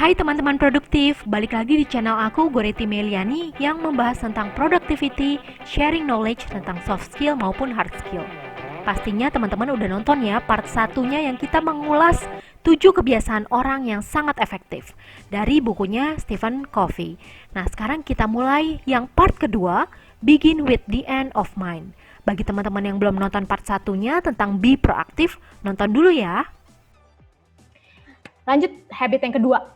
Hai teman-teman produktif, balik lagi di channel aku Goreti Meliani yang membahas tentang productivity, sharing knowledge tentang soft skill maupun hard skill. Pastinya teman-teman udah nonton ya part satunya yang kita mengulas 7 kebiasaan orang yang sangat efektif dari bukunya Stephen Covey. Nah sekarang kita mulai yang part kedua, Begin with the End of Mind. Bagi teman-teman yang belum nonton part satunya tentang be proaktif, nonton dulu ya. Lanjut habit yang kedua.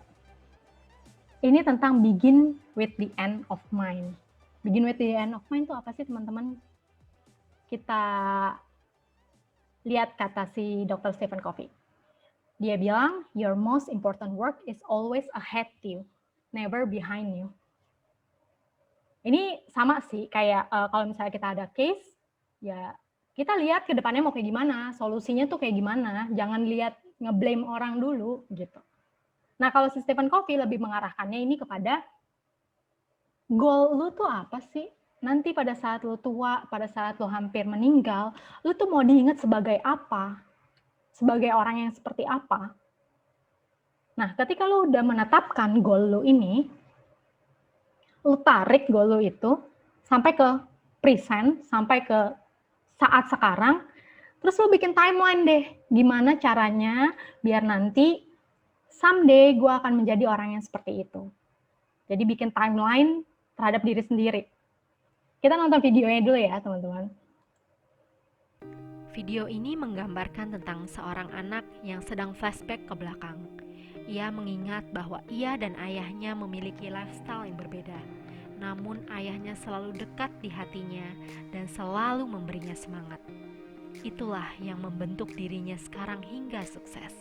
Ini tentang begin with the end of mind. Begin with the end of mind itu apa sih teman-teman? Kita lihat kata si Dr. Stephen Covey. Dia bilang, your most important work is always ahead you, never behind you. Ini sama sih, kayak kalau misalnya kita ada case, ya kita lihat ke depannya mau kayak gimana, solusinya tuh kayak gimana, jangan lihat ngeblame orang dulu gitu. Nah, kalau si Stephen Covey lebih mengarahkannya ini kepada goal lu tuh apa sih? Nanti pada saat lu tua, pada saat lu hampir meninggal, lu tuh mau diingat sebagai apa? Sebagai orang yang seperti apa? Nah, ketika lu udah menetapkan goal lu ini, lu tarik goal lu itu sampai ke present, sampai ke saat sekarang, terus lu bikin timeline deh. Gimana caranya biar nanti someday gue akan menjadi orang yang seperti itu. Jadi bikin timeline terhadap diri sendiri. Kita nonton videonya dulu ya, teman-teman. Video ini menggambarkan tentang seorang anak yang sedang flashback ke belakang. Ia mengingat bahwa ia dan ayahnya memiliki lifestyle yang berbeda. Namun ayahnya selalu dekat di hatinya dan selalu memberinya semangat. Itulah yang membentuk dirinya sekarang hingga sukses.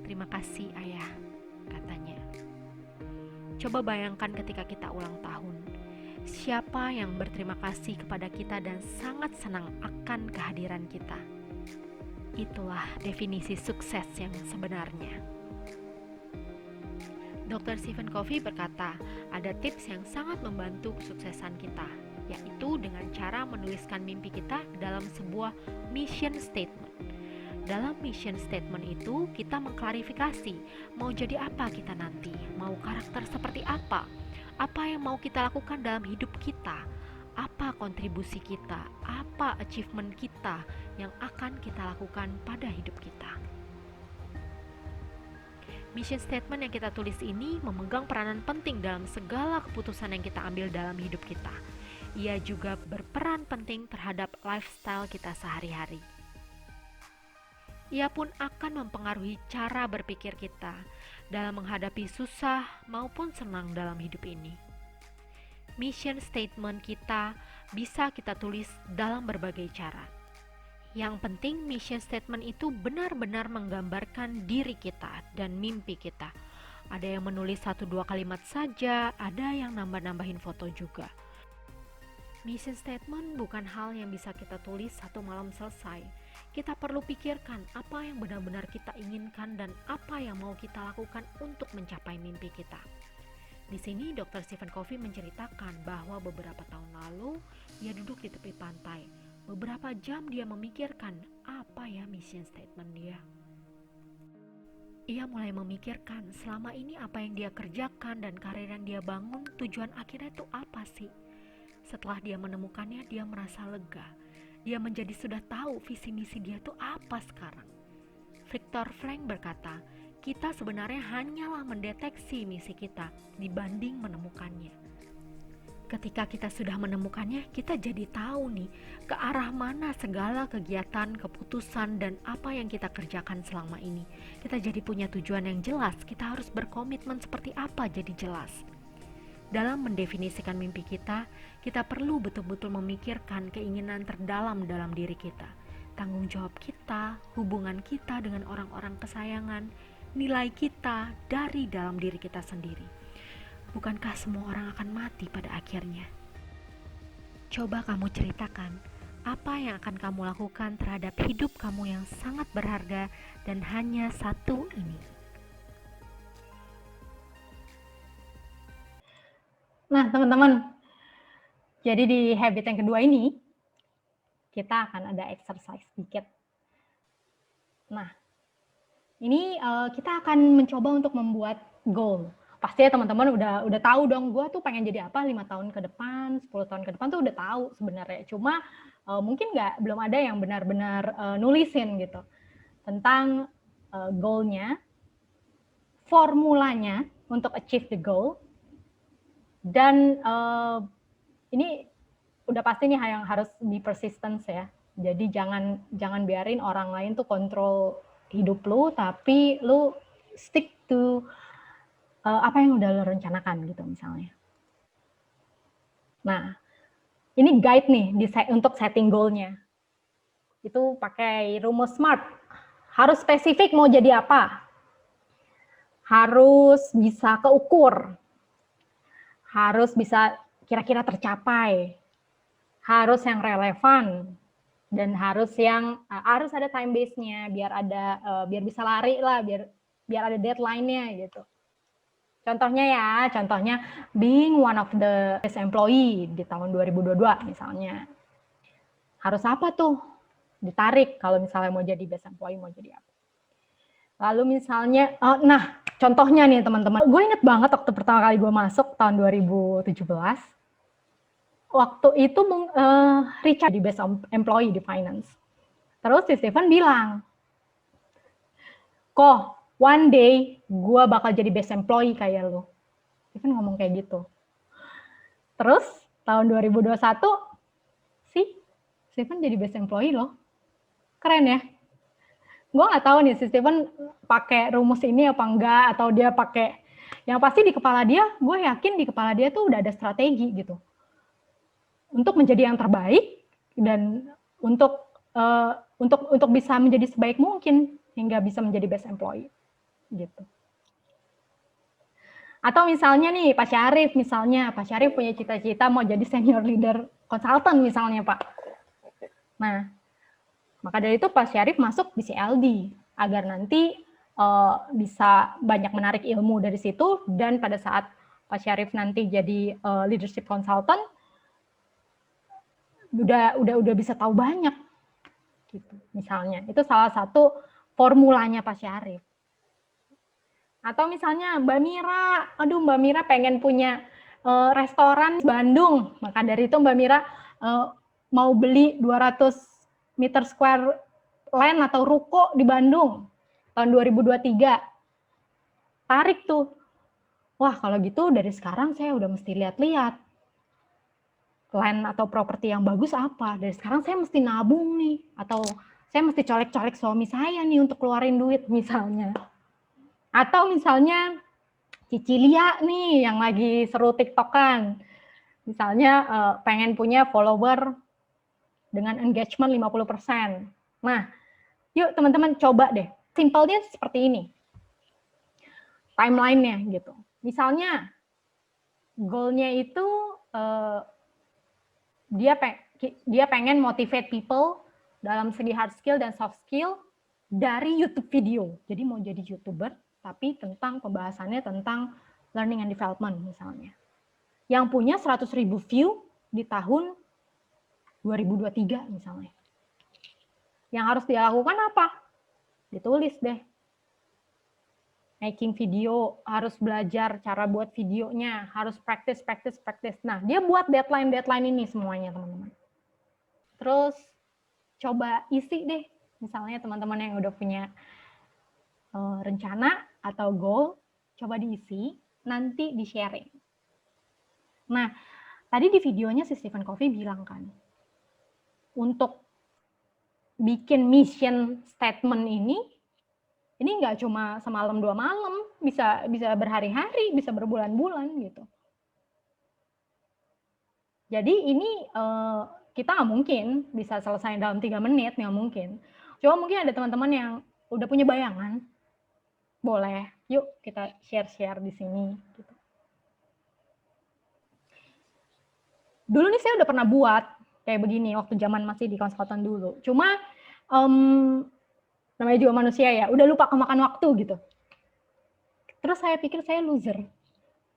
Terima kasih ayah, katanya. Coba bayangkan ketika kita ulang tahun. Siapa yang berterima kasih kepada kita dan sangat senang akan kehadiran kita? Itulah definisi sukses yang sebenarnya. Dr. Stephen Covey berkata, ada tips yang sangat membantu kesuksesan kita, yaitu dengan cara menuliskan mimpi kita dalam sebuah mission statement. Dalam mission statement itu, kita mengklarifikasi mau jadi apa kita nanti, mau karakter seperti apa yang mau kita lakukan dalam hidup kita, apa kontribusi kita, apa achievement kita yang akan kita lakukan pada hidup kita. Mission statement yang kita tulis ini memegang peranan penting dalam segala keputusan yang kita ambil dalam hidup kita. Ia juga berperan penting terhadap lifestyle kita sehari-hari. Ia pun akan mempengaruhi cara berpikir kita dalam menghadapi susah maupun senang dalam hidup ini. Mission statement kita bisa kita tulis dalam berbagai cara. Yang penting mission statement itu benar-benar menggambarkan diri kita dan mimpi kita. Ada yang menulis 1-2 kalimat saja, ada yang nambah-nambahin foto juga. Mission statement bukan hal yang bisa kita tulis satu malam selesai. Kita perlu pikirkan apa yang benar-benar kita inginkan dan apa yang mau kita lakukan untuk mencapai mimpi kita. Di sini Dr. Stephen Covey menceritakan bahwa beberapa tahun lalu ia duduk di tepi pantai. Beberapa jam dia memikirkan apa ya mission statement dia. Ia mulai memikirkan selama ini apa yang dia kerjakan dan karir yang dia bangun, tujuan akhirnya itu apa sih? Setelah dia menemukannya, dia merasa lega. Dia menjadi sudah tahu visi misi dia tuh apa sekarang. Viktor Frankl berkata, kita sebenarnya hanyalah mendeteksi misi kita dibanding menemukannya. Ketika kita sudah menemukannya, kita jadi tahu nih ke arah mana segala kegiatan, keputusan, dan apa yang kita kerjakan selama ini. Kita jadi punya tujuan yang jelas, kita harus berkomitmen seperti apa jadi jelas. Dalam mendefinisikan mimpi kita perlu betul-betul memikirkan keinginan terdalam dalam diri kita, tanggung jawab kita, hubungan kita dengan orang-orang kesayangan, nilai kita dari dalam diri kita sendiri. Bukankah semua orang akan mati pada akhirnya? Coba kamu ceritakan, apa yang akan kamu lakukan terhadap hidup kamu yang sangat berharga dan hanya satu ini? Nah, teman-teman, jadi di habit yang kedua ini, kita akan ada exercise sedikit. Nah, ini kita akan mencoba untuk membuat goal. Pasti ya teman-teman udah tahu dong, gue tuh pengen jadi apa 5 tahun ke depan, 10 tahun ke depan tuh udah tahu sebenarnya. Cuma mungkin belum ada yang benar-benar nulisin gitu tentang goal-nya, formulanya untuk achieve the goal, dan ini udah pasti nih yang harus be persistence ya. Jadi jangan biarin orang lain tuh kontrol hidup lu, tapi lu stick to apa yang udah lo rencanakan gitu misalnya. Nah, ini guide nih untuk setting goal-nya. Itu pakai rumus SMART. Harus spesifik mau jadi apa. Harus bisa keukur. Harus bisa kira-kira tercapai. Harus yang relevan. Dan harus ada time base-nya biar bisa lari lah, biar ada deadline-nya gitu. Contohnya being one of the best employee di tahun 2022 misalnya. Harus apa tuh? Ditarik kalau misalnya mau jadi best employee, mau jadi apa. Lalu misalnya, contohnya nih teman-teman, gue inget banget waktu pertama kali gue masuk tahun 2017, waktu itu Richard di best employee di finance. Terus si Stephen bilang, kok one day gue bakal jadi best employee kayak lo. Stephen ngomong kayak gitu. Terus tahun 2021 sih Stephen jadi best employee loh. Keren ya. Gue nggak tahu nih si Stephen pakai rumus ini apa enggak, atau dia pakai, yang pasti di kepala dia, gue yakin di kepala dia tuh udah ada strategi gitu untuk menjadi yang terbaik dan untuk bisa menjadi sebaik mungkin hingga bisa menjadi best employee gitu. Atau misalnya nih Pak Syarif punya cita-cita mau jadi senior leader consultant misalnya Pak. Nah, maka dari itu Pak Syarif masuk di CLD agar nanti bisa banyak menarik ilmu dari situ, dan pada saat Pak Syarif nanti jadi leadership consultant udah bisa tahu banyak gitu. Misalnya itu salah satu formulanya Pak Syarif. Atau misalnya Mbak Mira pengen punya restoran di Bandung, maka dari itu Mbak Mira mau beli 200 meter square land atau ruko di Bandung tahun 2023. Tarik tuh. Wah, kalau gitu dari sekarang saya udah mesti lihat-lihat land atau properti yang bagus apa. Dari sekarang saya mesti nabung nih, atau saya mesti colek-colek suami saya nih untuk keluarin duit misalnya. Atau misalnya Cicilia nih yang lagi seru TikTokan. Misalnya pengen punya follower dengan engagement 50%. Nah, yuk teman-teman coba deh. Simpelnya seperti ini. Timeline-nya gitu. Misalnya goal-nya itu dia pengen motivate people dalam segi hard skill dan soft skill dari YouTube video. Jadi mau jadi YouTuber tapi tentang pembahasannya tentang learning and development misalnya. Yang punya 100.000 view di tahun 2023 misalnya. Yang harus dia lakukan apa? Ditulis deh. Making video, harus belajar cara buat videonya, harus practice. Nah, dia buat deadline ini semuanya, teman-teman. Terus coba isi deh. Misalnya teman-teman yang udah punya rencana atau goal, coba diisi, nanti di-sharing. Nah, tadi di videonya si Stephen Covey bilang kan, untuk bikin mission statement ini nggak cuma semalam 2 malam, bisa berhari-hari, bisa berbulan-bulan gitu. Jadi ini kita nggak mungkin bisa selesai dalam 3 menit, nggak mungkin. Cuma mungkin ada teman-teman yang udah punya bayangan, boleh, yuk kita share-share di sini. Gitu. Dulu nih saya udah pernah buat kayak begini waktu zaman masih di konsultan dulu. Cuma namanya juga manusia ya, udah lupa kemakan waktu gitu. Terus saya pikir saya loser.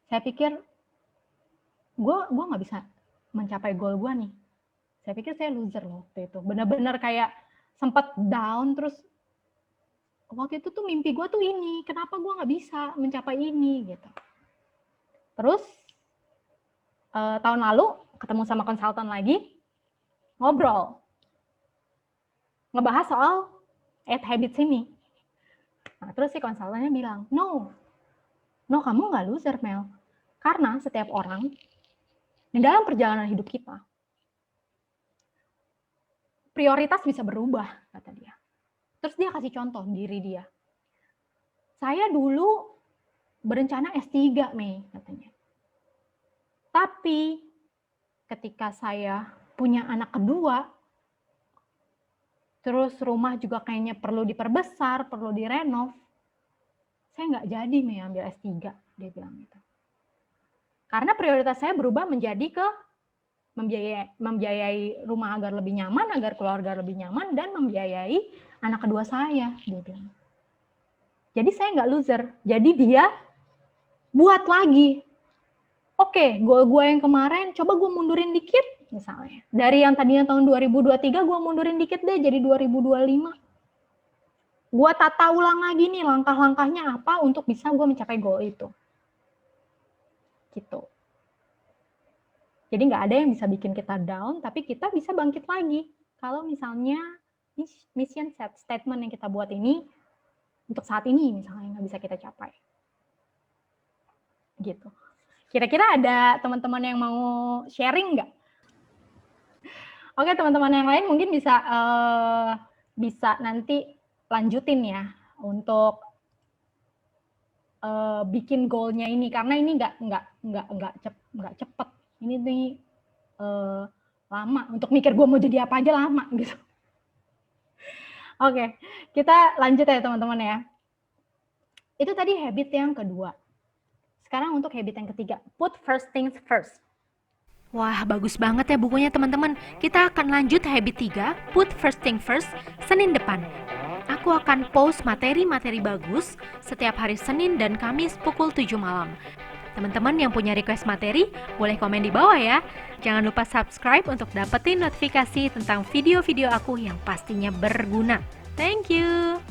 Saya pikir gue nggak bisa mencapai goal gue nih. Saya pikir saya loser loh waktu itu. Benar-benar kayak sempat down, terus waktu itu tuh mimpi gue tuh ini, kenapa gue nggak bisa mencapai ini gitu. Terus tahun lalu ketemu sama konsultan lagi, ngobrol, ngebahas soal 8 habits ini. Nah, terus si konsultannya bilang, no kamu nggak loser, Mel. Karena setiap orang di dalam perjalanan hidup kita, prioritas bisa berubah, kata dia. Terus dia kasih contoh diri dia. Saya dulu berencana S3, Mei, katanya. Tapi ketika saya punya anak kedua, terus rumah juga kayaknya perlu diperbesar, perlu direnov, saya nggak jadi Mei ambil S3, dia bilang gitu. Karena prioritas saya berubah menjadi ke membiayai rumah agar lebih nyaman, agar keluarga lebih nyaman, dan membiayai anak kedua saya, dia bilang. Jadi saya nggak loser. Jadi dia buat lagi. Oke, goal gue yang kemarin, coba gue mundurin dikit, misalnya. Dari yang tadinya tahun 2023, gue mundurin dikit deh, jadi 2025. Gue tata ulang lagi nih, langkah-langkahnya apa untuk bisa gue mencapai goal itu. Gitu. Jadi nggak ada yang bisa bikin kita down, tapi kita bisa bangkit lagi. Kalau misalnya mission statement yang kita buat ini, untuk saat ini misalnya nggak bisa kita capai. Gitu. Kira-kira ada teman-teman yang mau sharing nggak? Oke, teman-teman yang lain mungkin bisa nanti lanjutin ya untuk bikin goalnya ini, karena ini nggak cepet. Ini nih lama untuk mikir gue mau jadi apa aja, lama gitu. Oke, kita lanjut ya teman-teman ya. Itu tadi habit yang kedua. Sekarang untuk habit yang ketiga, put first things first. Wah, bagus banget ya bukunya teman-teman. Kita akan lanjut habit 3, put first thing first, Senin depan. Aku akan post materi-materi bagus setiap hari Senin dan Kamis pukul 7 malam. Teman-teman yang punya request materi, boleh komen di bawah ya. Jangan lupa subscribe untuk dapetin notifikasi tentang video-video aku yang pastinya berguna. Thank you!